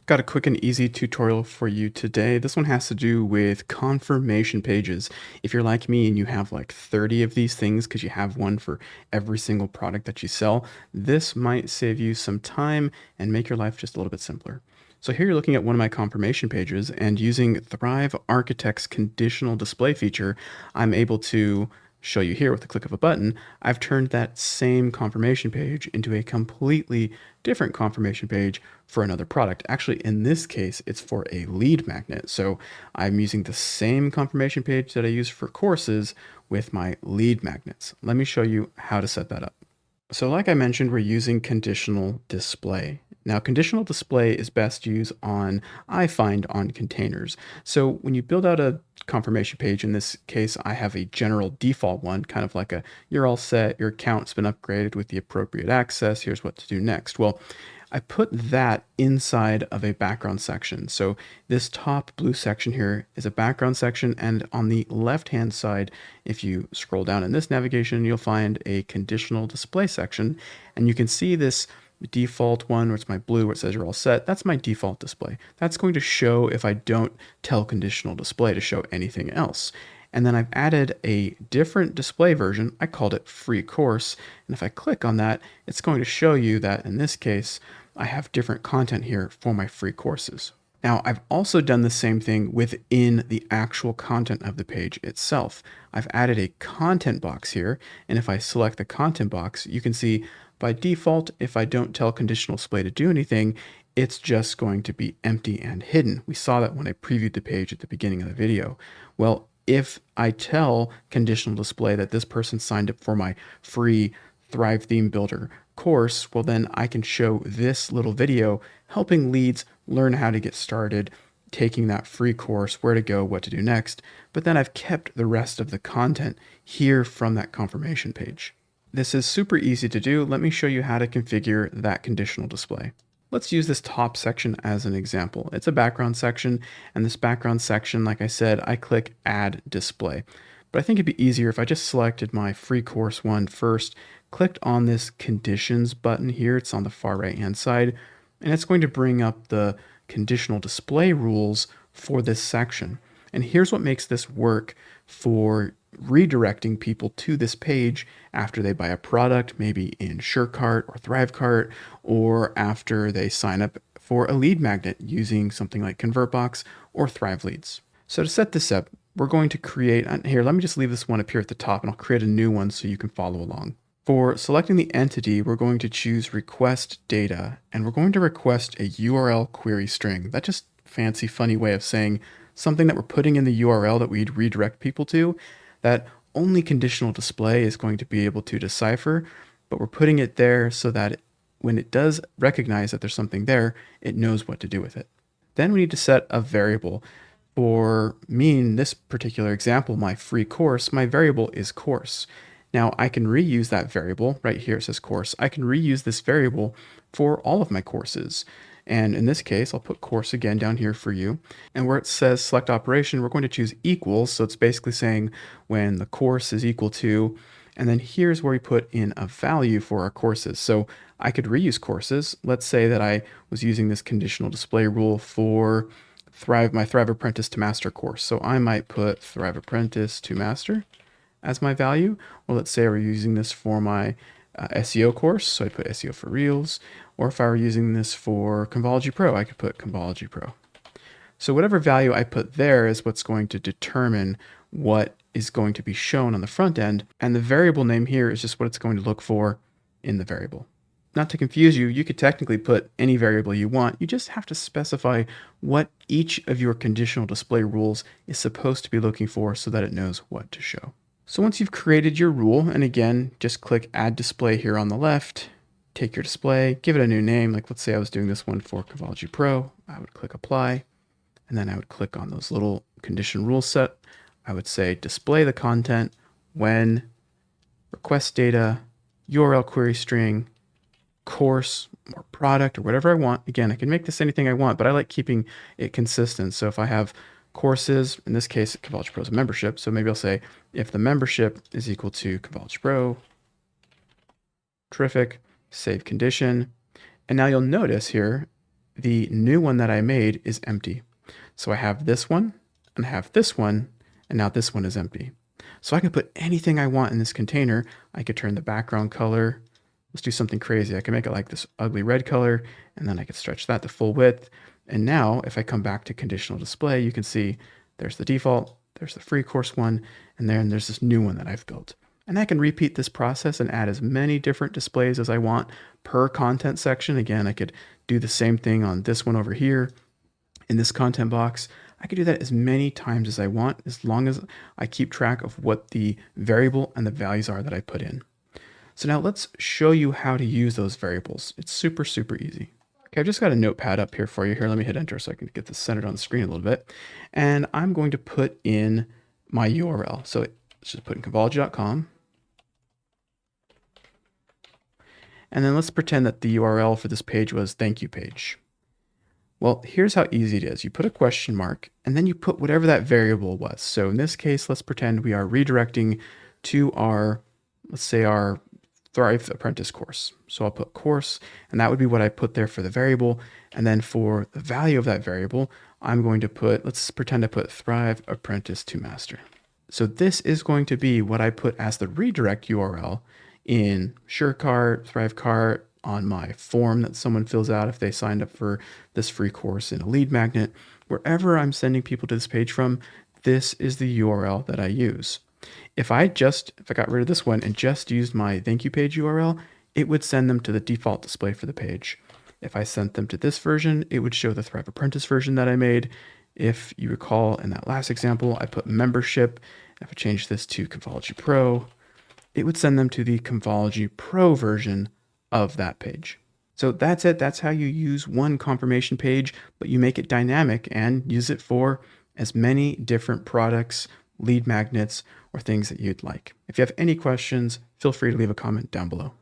Got a quick and easy tutorial for you today. This one has to do with confirmation pages. If you're like me and you have like 30 of these things because you have one for every single product that you sell, this might save you some time and make your life just a little bit simpler. So here you're looking at one of my confirmation pages, and using Thrive Architect's conditional display feature, I'm able to show you here with the click of a button. I've turned that same confirmation page into a completely different confirmation page for another product. Actually, in this case, it's for a lead magnet. So I'm using the same confirmation page that I use for courses with my lead magnets. Let me show you how to set that up. So like I mentioned, we're using conditional display. Now, conditional display is best used on, I find, on containers. So when you build out a confirmation page, in this case, I have a general default one, kind of like a, you're all set, your account's been upgraded with the appropriate access, here's what to do next. Well, I put that inside of a background section. So this top blue section here is a background section, and on the left-hand side, if you scroll down in this navigation, you'll find a conditional display section, and you can see this default one where it's my blue where it says you're all set. That's my default display. That's going to show if I don't tell conditional display to show anything else. And then I've added a different display version. I called it free course. And if I click on that, it's going to show you that in this case, I have different content here for my free courses. Now, I've also done the same thing within the actual content of the page itself. I've added a content box here, and if I select the content box, you can see by default, if I don't tell conditional display to do anything, it's just going to be empty and hidden. We saw that when I previewed the page at the beginning of the video. Well, if I tell conditional display that this person signed up for my free Thrive Theme Builder course, well then I can show this little video helping leads learn how to get started, taking that free course, where to go, what to do next, but then I've kept the rest of the content here from that confirmation page. This is super easy to do. Let me show you how to configure that conditional display. Let's use this top section as an example. It's a background section, and this background section, like I said, I click Add Display. But I think it'd be easier if I just selected my free course one first, clicked on this conditions button here. It's on the far right-hand side, and it's going to bring up the conditional display rules for this section. And here's what makes this work for redirecting people to this page after they buy a product, maybe in SureCart or ThriveCart, or after they sign up for a lead magnet using something like ConvertBox or Thrive Leads. So to set this up, we're going to create, here, let me just leave this one up here at the top, and I'll create a new one so you can follow along. For selecting the entity, we're going to choose request data, and we're going to request a URL query string. That's just a fancy, funny way of saying something that we're putting in the URL that we'd redirect people to that only conditional display is going to be able to decipher, but we're putting it there so that when it does recognize that there's something there, it knows what to do with it. Then we need to set a variable. For me, in this particular example, my free course, my variable is course. Now I can reuse that variable. Right here it says course. I can reuse this variable for all of my courses. And in this case, I'll put course again down here for you. And where it says select operation, we're going to choose equals. So it's basically saying when the course is equal to, and then here's where we put in a value for our courses. So I could reuse courses. Let's say that I was using this conditional display rule for my Thrive Apprentice to Master course. So I might put Thrive Apprentice to Master as my value. Or let's say we're using this for my SEO course, so I'd put SEO for Reels. Or if I were using this for Convology Pro, I could put Convology Pro. So whatever value I put there is what's going to determine what is going to be shown on the front end, and the variable name here is just what it's going to look for in the variable. Not to confuse you, you could technically put any variable you want. You just have to specify what each of your conditional display rules is supposed to be looking for so that it knows what to show. So once you've created your rule, and again, just click Add Display here on the left, take your display, give it a new name. Like let's say I was doing this one for Convology Pro. I would click Apply, and then I would click on those little condition rule set. I would say display the content when request data, URL query string, course or product or whatever I want. Again, I can make this anything I want, but I like keeping it consistent. So if I have courses, in this case, Convology Pro is a membership. So maybe I'll say if the membership is equal to Convology Pro, terrific, save condition. And now you'll notice here, the new one that I made is empty. So I have this one and I have this one, and now this one is empty. So I can put anything I want in this container. I could turn the background color. Let's do something crazy. I can make it like this ugly red color, and then I could stretch that to full width. And now if I come back to conditional display, you can see there's the default, there's the free course one, and then there's this new one that I've built. And I can repeat this process and add as many different displays as I want per content section. Again, I could do the same thing on this one over here in this content box. I could do that as many times as I want, as long as I keep track of what the variable and the values are that I put in. So now let's show you how to use those variables. It's super, super easy. Okay, I've just got a notepad up here for you. Here, let me hit enter so I can get this centered on the screen a little bit. And I'm going to put in my URL. So let's just put in convology.com. And then let's pretend that the URL for this page was thank you page. Well, here's how easy it is. You put a question mark and then you put whatever that variable was. So in this case, let's pretend we are redirecting to our, let's say our Thrive Apprentice course. So I'll put course, and that would be what I put there for the variable. And then for the value of that variable, I'm going to put, let's pretend I put Thrive Apprentice to Master. So this is going to be what I put as the redirect URL in SureCart, ThriveCart, on my form that someone fills out if they signed up for this free course in a lead magnet. Wherever I'm sending people to this page from, this is the URL that I use. If I got rid of this one and just used my thank you page URL, it would send them to the default display for the page. If I sent them to this version, it would show the Thrive Apprentice version that I made. If you recall in that last example, I put membership. If I change this to Convology Pro, it would send them to the Convology Pro version of that page. So that's it. That's how you use one confirmation page, but you make it dynamic and use it for as many different products, lead magnets, or things that you'd like. If you have any questions, feel free to leave a comment down below.